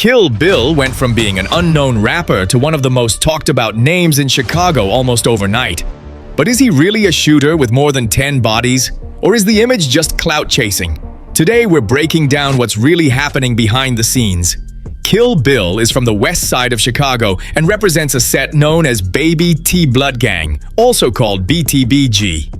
Kill Bill went from being an unknown rapper to one of the most talked about names in Chicago almost overnight. But is he really a shooter with more than 10 bodies? Or is the image just clout chasing? Today we're breaking down what's really happening behind the scenes. Kill Bill is from the west side of Chicago and represents a set known as Baby T Blood Gang, also called BTBG.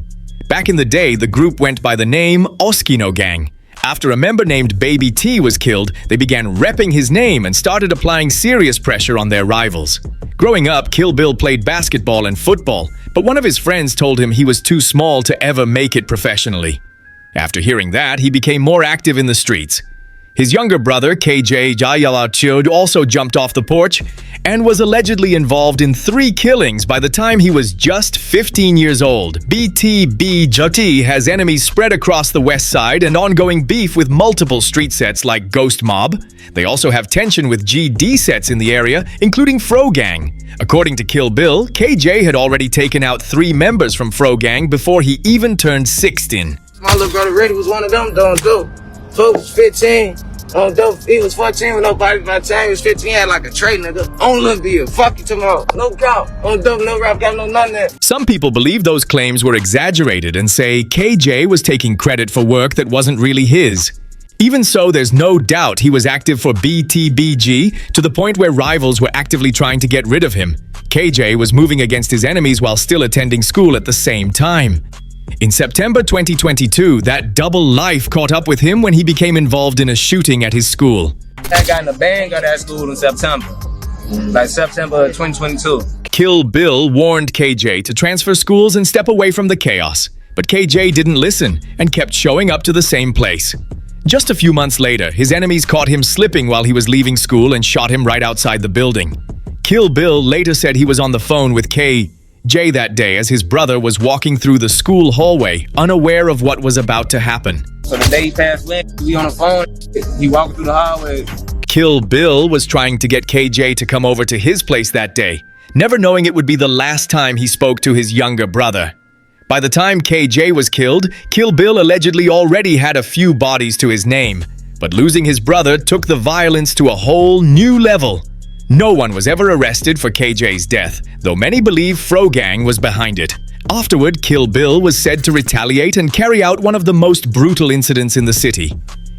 Back in the day, the group went by the name Oskino Gang. After a member named Baby T was killed, they began repping his name and started applying serious pressure on their rivals. Growing up, Kill Bill played basketball and football, but one of his friends told him he was too small to ever make it professionally. After hearing that, he became more active in the streets. His younger brother, KJ Jayalachud, also jumped off the porch and was allegedly involved in 3 killings by the time he was just 15 years old. BTBG has enemies spread across the west side and ongoing beef with multiple street sets like Ghost Mob. They also have tension with GD sets in the area, including Fro Gang. According to Kill Bill, KJ had already taken out 3 members from Fro Gang before he even turned 16. My little brother Reddy was one of them doing dope. Folks was 15. On dope, he was 14 with nobody. By the time he was 15, he had like a trade nigga. On Lil Bill, fuck you tomorrow. No count. On dope, no rap, got no nothing there. Some people believe those claims were exaggerated and say KJ was taking credit for work that wasn't really his. Even so, there's no doubt he was active for BTBG to the point where rivals were actively trying to get rid of him. KJ was moving against his enemies while still attending school at the same time. In September 2022, that double life caught up with him when he became involved in a shooting at his school. I got in a bang got at school in September. Like September 2022. Kill Bill warned KJ to transfer schools and step away from the chaos. But KJ didn't listen and kept showing up to the same place. Just a few months later, his enemies caught him slipping while he was leaving school and shot him right outside the building. Kill Bill later said he was on the phone with KJ that day as his brother was walking through the school hallway, unaware of what was about to happen. So the day he passed away, we on the phone, he walking through the hallway. Kill Bill was trying to get KJ to come over to his place that day, never knowing it would be the last time he spoke to his younger brother. By the time KJ was killed, Kill Bill allegedly already had a few bodies to his name, but losing his brother took the violence to a whole new level. No one was ever arrested for KJ's death, though many believe Fro Gang was behind it. Afterward, Kill Bill was said to retaliate and carry out one of the most brutal incidents in the city.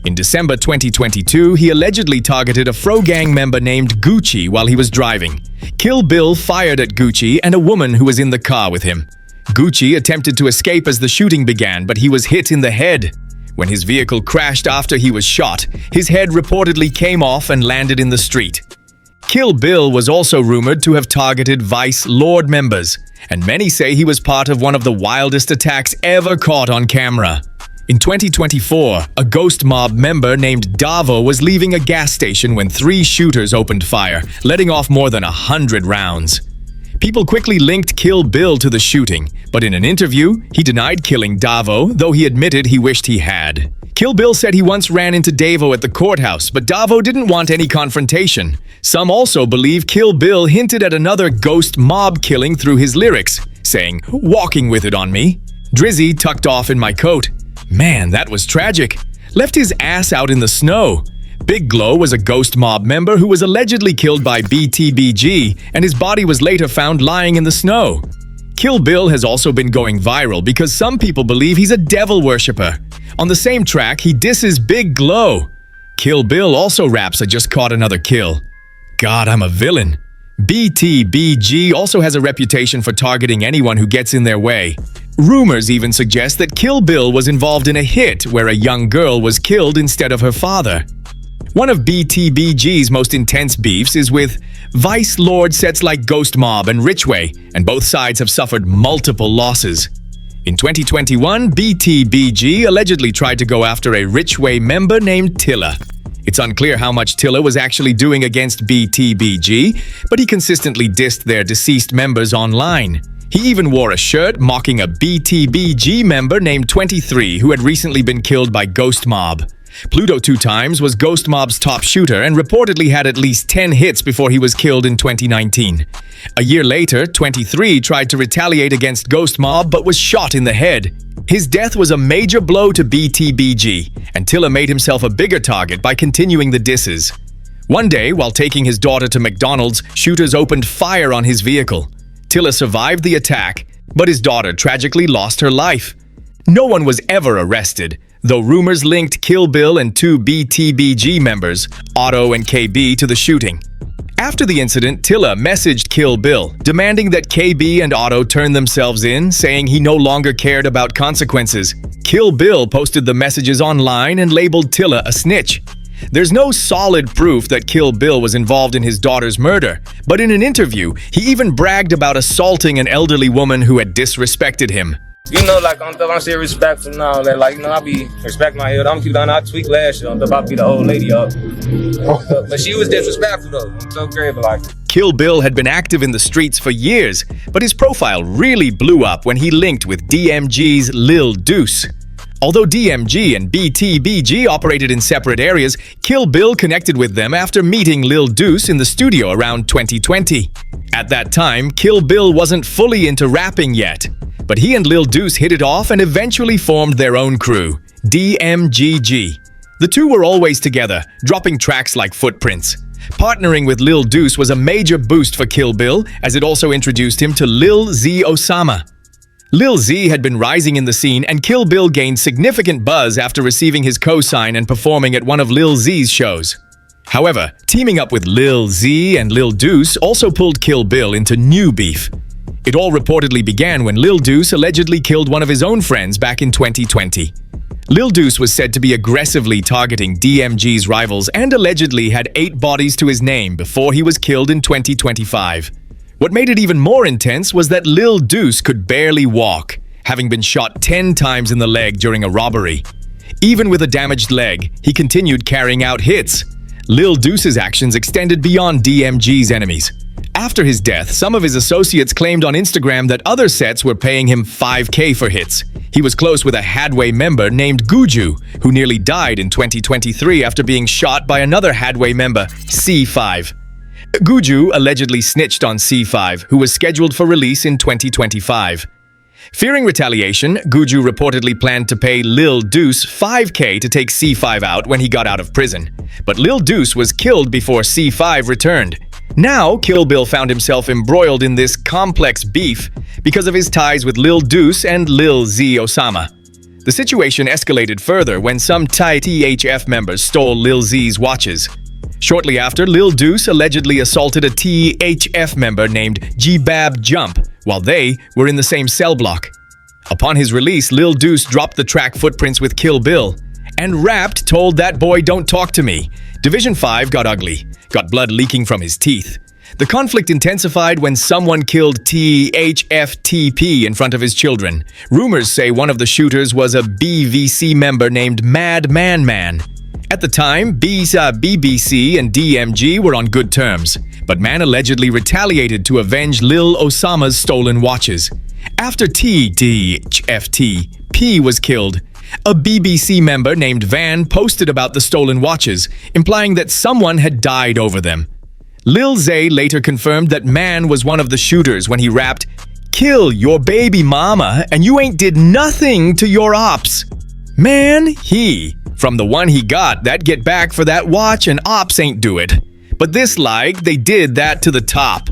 In December 2022, he allegedly targeted a Fro Gang member named Gucci while he was driving. Kill Bill fired at Gucci and a woman who was in the car with him. Gucci attempted to escape as the shooting began, but he was hit in the head. When his vehicle crashed after he was shot, his head reportedly came off and landed in the street. Kill Bill was also rumored to have targeted Vice Lord members, and many say he was part of one of the wildest attacks ever caught on camera. In 2024, a Ghost Mob member named Davo was leaving a gas station when 3 shooters opened fire, letting off more than 100 rounds. People quickly linked Kill Bill to the shooting, but in an interview, he denied killing Davo, though he admitted he wished he had. Kill Bill said he once ran into Davo at the courthouse, but Davo didn't want any confrontation. Some also believe Kill Bill hinted at another Ghost Mob killing through his lyrics, saying, "Walking with it on me. Drizzy tucked off in my coat. Man, that was tragic. Left his ass out in the snow." Big Glow was a Ghost Mob member who was allegedly killed by BTBG, and his body was later found lying in the snow. Kill Bill has also been going viral because some people believe he's a devil worshipper. On the same track, he disses Big Glow. Kill Bill also raps, "I just caught another kill. God, I'm a villain." BTBG also has a reputation for targeting anyone who gets in their way. Rumors even suggest that Kill Bill was involved in a hit where a young girl was killed instead of her father. One of BTBG's most intense beefs is with Vice Lord sets like Ghost Mob and Richway, and both sides have suffered multiple losses. In 2021, BTBG allegedly tried to go after a Richway member named Tilla. It's unclear how much Tilla was actually doing against BTBG, but he consistently dissed their deceased members online. He even wore a shirt mocking a BTBG member named 23 who had recently been killed by Ghost Mob. Pluto 2 Times was Ghost Mob's top shooter and reportedly had at least 10 hits before he was killed in 2019. A year later, 23 tried to retaliate against Ghost Mob but was shot in the head. His death was a major blow to BTBG, and Tilla made himself a bigger target by continuing the disses. One day, while taking his daughter to McDonald's, shooters opened fire on his vehicle. Tilla survived the attack, but his daughter tragically lost her life. No one was ever arrested, though rumors linked Kill Bill and two BTBG members, Otto and KB, to the shooting. After the incident, Tilla messaged Kill Bill, demanding that KB and Otto turn themselves in, saying he no longer cared about consequences. Kill Bill posted the messages online and labeled Tilla a snitch. There's no solid proof that Kill Bill was involved in his daughter's murder, but in an interview, he even bragged about assaulting an elderly woman who had disrespected him. You know, like, I'm still respectful now. That, like, I be respect my head. I'm keep down. I tweak last year. I'm about to be the old lady up. But she was disrespectful, though. I'm so grateful, like. Kill Bill had been active in the streets for years, but his profile really blew up when he linked with DMG's Lil Deuce. Although DMG and BTBG operated in separate areas, Kill Bill connected with them after meeting Lil Deuce in the studio around 2020. At that time, Kill Bill wasn't fully into rapping yet, but he and Lil Deuce hit it off and eventually formed their own crew, DMGG. The two were always together, dropping tracks like Footprints. Partnering with Lil Deuce was a major boost for Kill Bill, as it also introduced him to Lil Z Osama. Lil Z had been rising in the scene, and Kill Bill gained significant buzz after receiving his cosign and performing at one of Lil Z's shows. However, teaming up with Lil Z and Lil Deuce also pulled Kill Bill into new beef. It all reportedly began when Lil Deuce allegedly killed one of his own friends back in 2020. Lil Deuce was said to be aggressively targeting DMG's rivals and allegedly had 8 bodies to his name before he was killed in 2025. What made it even more intense was that Lil Deuce could barely walk, having been shot 10 times in the leg during a robbery. Even with a damaged leg, he continued carrying out hits. Lil Deuce's actions extended beyond DMG's enemies. After his death, some of his associates claimed on Instagram that other sets were paying him $5K for hits. He was close with a Hadway member named Guju, who nearly died in 2023 after being shot by another Hadway member, C5. Guju allegedly snitched on C5, who was scheduled for release in 2025. Fearing retaliation, Guju reportedly planned to pay Lil Deuce $5K to take C5 out when he got out of prison. But Lil Deuce was killed before C5 returned. Now, Kill Bill found himself embroiled in this complex beef because of his ties with Lil Deuce and Lil Z Osama. The situation escalated further when some Thai THF members stole Lil Z's watches. Shortly after, Lil Deuce allegedly assaulted a THF member named G-Bab Jump while they were in the same cell block. Upon his release, Lil Deuce dropped the track Footprints with Kill Bill and rapped "Told That Boy Don't Talk to Me." Division 5 got ugly, got blood leaking from his teeth. The conflict intensified when someone killed THFTP in front of his children. Rumors say one of the shooters was a BVC member named Mad Man Man. At the time, BBC and DMG were on good terms, but Man allegedly retaliated to avenge Lil Osama's stolen watches. After THFTP was killed, a BBC member named Van posted about the stolen watches, implying that someone had died over them. Lil Zay later confirmed that Man was one of the shooters when he rapped, "Kill your baby mama and you ain't did nothing to your ops." Man, from the one he got, that get back for that watch and ops ain't do it. But this they did that to the top.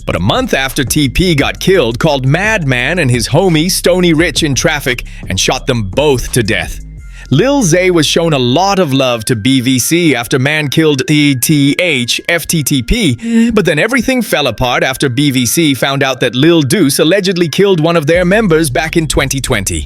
But a month after TP got killed, called Madman and his homie Stony Rich in traffic and shot them both to death. Lil Zay was shown a lot of love to BVC after Man killed THFTP, but then everything fell apart after BVC found out that Lil Deuce allegedly killed one of their members back in 2020.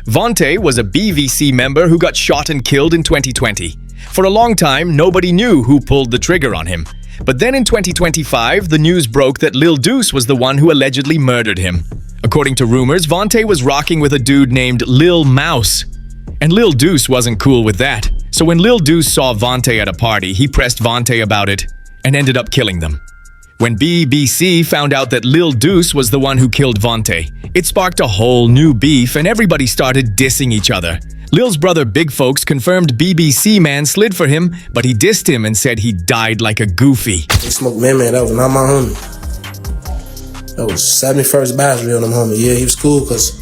Vontae was a BVC member who got shot and killed in 2020. For a long time, nobody knew who pulled the trigger on him. But then in 2025, the news broke that Lil Deuce was the one who allegedly murdered him. According to rumors, Vontae was rocking with a dude named Lil Mouse. And Lil Deuce wasn't cool with that. So when Lil Deuce saw Vontae at a party, he pressed Vontae about it and ended up killing them. When BBC found out that Lil Deuce was the one who killed Vontae, it sparked a whole new beef and everybody started dissing each other. Lil's brother Big Folks confirmed BBC Man slid for him, but he dissed him and said he died like a goofy. They smoked Man, that was not my homie. That was 71st Battery on them homie. Yeah, he was cool because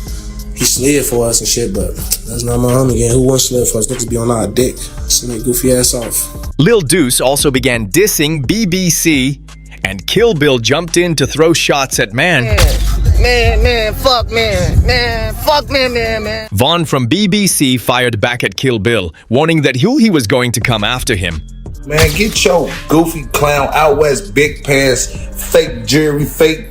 he slid for us and shit, but that's not my homie again. Who wants to slid for us? Niggas be on our dick. Send their goofy ass off. Lil Deuce also began dissing BBC, and Kill Bill jumped in to throw shots at man. Fuck man. Vaughn from BBC fired back at Kill Bill, warning that he was going to come after him. Man, get your goofy clown out west big pants, fake jewelry, fake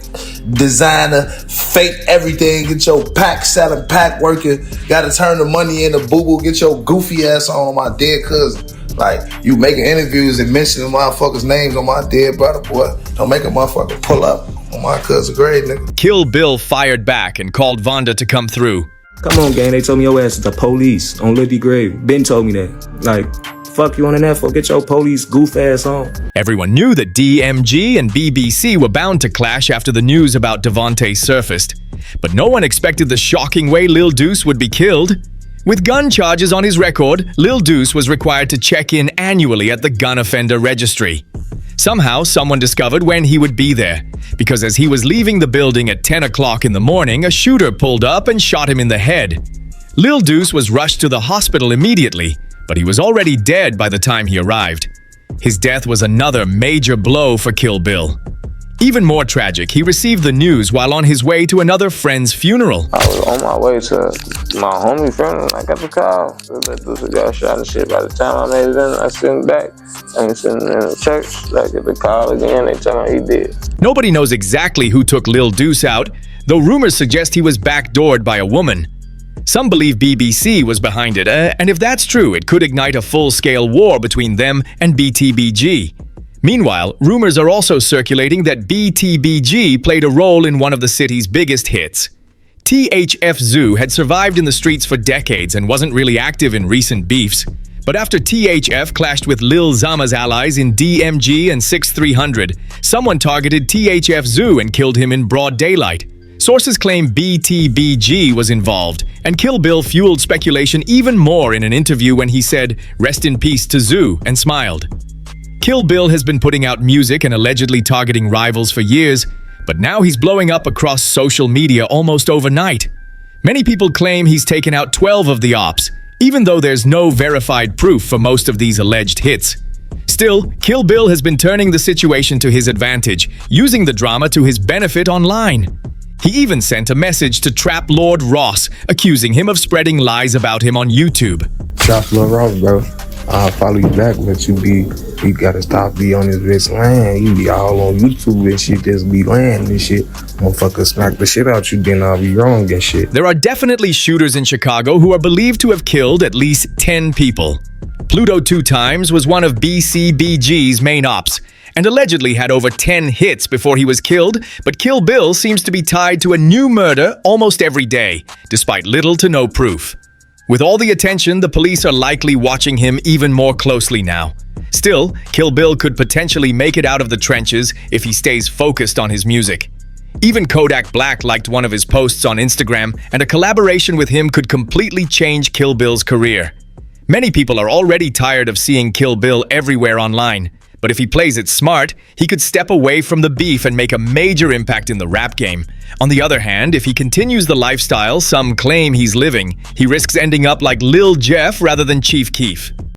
designer, fake everything. Get your pack selling, pack working. Gotta turn the money into boo-boo. Get your goofy ass on my dead cousin. Like, you making interviews and mentioning motherfuckers' names on my dead brother, boy. Don't make a motherfucker pull up on my cousin grave, nigga. Kill Bill fired back and called Vonda to come through. Come on, gang. They told me your ass is the police on Libby grave. Ben told me that. Like, fuck you on an F, get your police goof ass on. Everyone knew that DMG and BBC were bound to clash after the news about Devontae surfaced. But no one expected the shocking way Lil Deuce would be killed. With gun charges on his record, Lil Deuce was required to check in annually at the gun offender registry. Somehow, someone discovered when he would be there, because as he was leaving the building at 10 o'clock in the morning, a shooter pulled up and shot him in the head. Lil Deuce was rushed to the hospital immediately, but he was already dead by the time he arrived. His death was another major blow for Kill Bill. Even more tragic, he received the news while on his way to another friend's funeral. I was on my way to my homie funeral. I got the call that Deuce got shot and shit. By the time I made it in, I sitting back and sitting in the church. I get the call again. They tell me he did. Nobody knows exactly who took Lil Deuce out, though rumors suggest he was backdoored by a woman. Some believe BBC was behind it, and if that's true, it could ignite a full-scale war between them and BTBG. Meanwhile, rumors are also circulating that BTBG played a role in one of the city's biggest hits. THF Zoo had survived in the streets for decades and wasn't really active in recent beefs. But after THF clashed with Lil Zama's allies in DMG and 6300, someone targeted THF Zoo and killed him in broad daylight. Sources claim BTBG was involved, and Kill Bill fueled speculation even more in an interview when he said, "Rest in peace to Zoo," and smiled. Kill Bill has been putting out music and allegedly targeting rivals for years, but now he's blowing up across social media almost overnight. Many people claim he's taken out 12 of the ops, even though there's no verified proof for most of these alleged hits. Still, Kill Bill has been turning the situation to his advantage, using the drama to his benefit online. He even sent a message to Trap Lord Ross, accusing him of spreading lies about him on YouTube. Trap Lord Ross, bro. I'll follow you back, but you gotta stop be on this bitch land. You be all on YouTube and shit, just be land and shit. Motherfucker smack the shit out you, then I'll be wrong and shit. There are definitely shooters in Chicago who are believed to have killed at least 10 people. Pluto 2 Times was one of BCBG's main ops, and allegedly had over 10 hits before he was killed, but Kill Bill seems to be tied to a new murder almost every day, despite little to no proof. With all the attention, the police are likely watching him even more closely now. Still, Kill Bill could potentially make it out of the trenches if he stays focused on his music. Even Kodak Black liked one of his posts on Instagram, and a collaboration with him could completely change Kill Bill's career. Many people are already tired of seeing Kill Bill everywhere online, but if he plays it smart, he could step away from the beef and make a major impact in the rap game. On the other hand, if he continues the lifestyle some claim he's living, he risks ending up like Lil Jeff rather than Chief Keef.